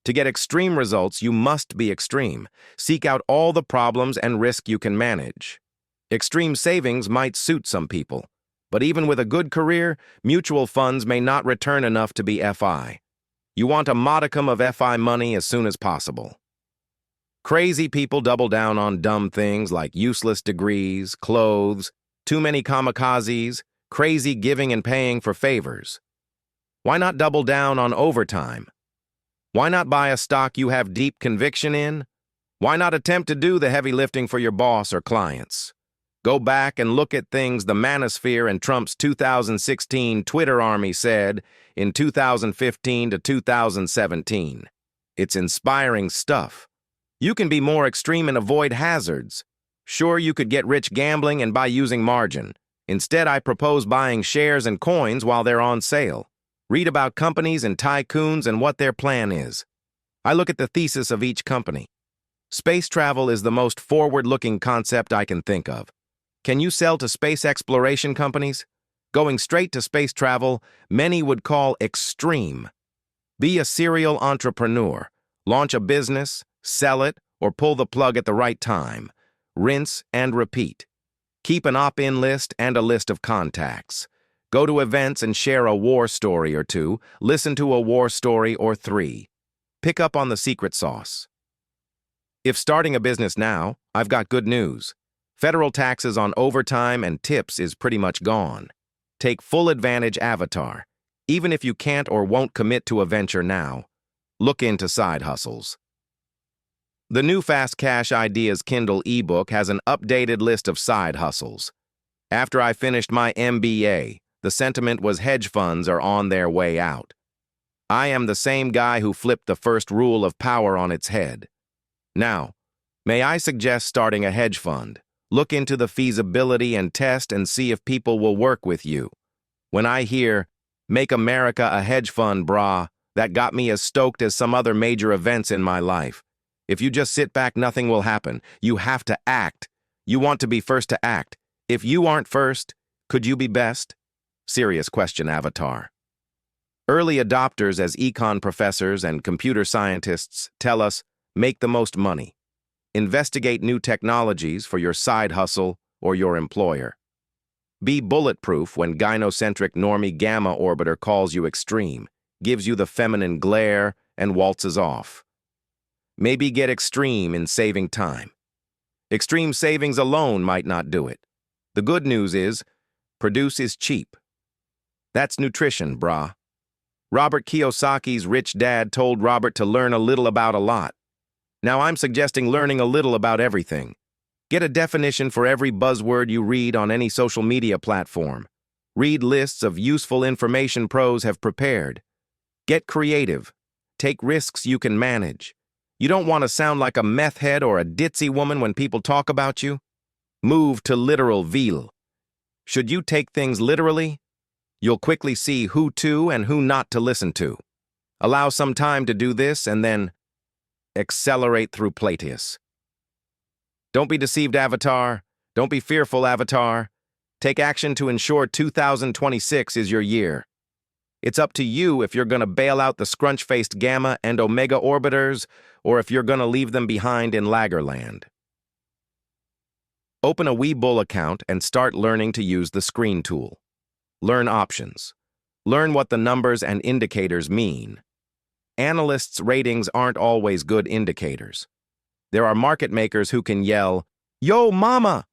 To get extreme results, you must be extreme. Seek out all the problems and risk you can manage. Extreme savings might suit some people, but even with a good career, mutual funds may not return enough to be FI. You want a modicum of FI money as soon as possible. Crazy people double down on dumb things like useless degrees, clothes, too many kamikazes, crazy giving and paying for favors. Why not double down on overtime? Why not buy a stock you have deep conviction in? Why not attempt to do the heavy lifting for your boss or clients? Go back and look at things the manosphere and Trump's 2016 Twitter army said in 2015 to 2017. It's inspiring stuff. You can be more extreme and avoid hazards. Sure, you could get rich gambling and by using margin. Instead, I propose buying shares and coins while they're on sale. Read about companies and tycoons and what their plan is. I look at the thesis of each company. Space travel is the most forward-looking concept I can think of. Can you sell to space exploration companies? Going straight to space travel, many would call extreme. Be a serial entrepreneur. Launch a business, sell it, or pull the plug at the right time. Rinse and repeat. Keep an opt-in list and a list of contacts. Go to events and share a war story or two. Listen to a war story or three. Pick up on the secret sauce. If starting a business now, I've got good news. Federal taxes on overtime and tips is pretty much gone. Take full advantage Avatar. Even if you can't or won't commit to a venture now, look into side hustles. The new Fast Cash Ideas Kindle ebook has an updated list of side hustles. After I finished my MBA, the sentiment was hedge funds are on their way out. I am the same guy who flipped the first rule of power on its head. Now, may I suggest starting a hedge fund? Look into the feasibility and test and see if people will work with you. When I hear, "Make America a hedge fund, brah," that got me as stoked as some other major events in my life. If you just sit back, nothing will happen. You have to act. You want to be first to act. If you aren't first, could you be best? Serious question, Avatar. Early adopters as econ professors and computer scientists tell us, make the most money. Investigate new technologies for your side hustle or your employer. Be bulletproof when gynocentric normie gamma orbiter calls you extreme, gives you the feminine glare, and waltzes off. Maybe get extreme in saving time. Extreme savings alone might not do it. The good news is, produce is cheap. That's nutrition, brah. Robert Kiyosaki's rich dad told Robert to learn a little about a lot. Now I'm suggesting learning a little about everything. Get a definition for every buzzword you read on any social media platform. Read lists of useful information pros have prepared. Get creative. Take risks you can manage. You don't want to sound like a meth head or a ditzy woman when people talk about you. Move to literal ville. Should you take things literally? You'll quickly see who to and who not to listen to. Allow some time to do this and then accelerate through Plateus. Don't be deceived, Avatar. Don't be fearful, Avatar. Take action to ensure 2026 is your year. It's up to you if you're going to bail out the scrunch-faced Gamma and Omega orbiters or if you're going to leave them behind in Lagerland. Open a Webull account and start learning to use the screen tool. Learn options. Learn what the numbers and indicators mean. Analysts' ratings aren't always good indicators. There are market makers who can yell, "Yo, mama!"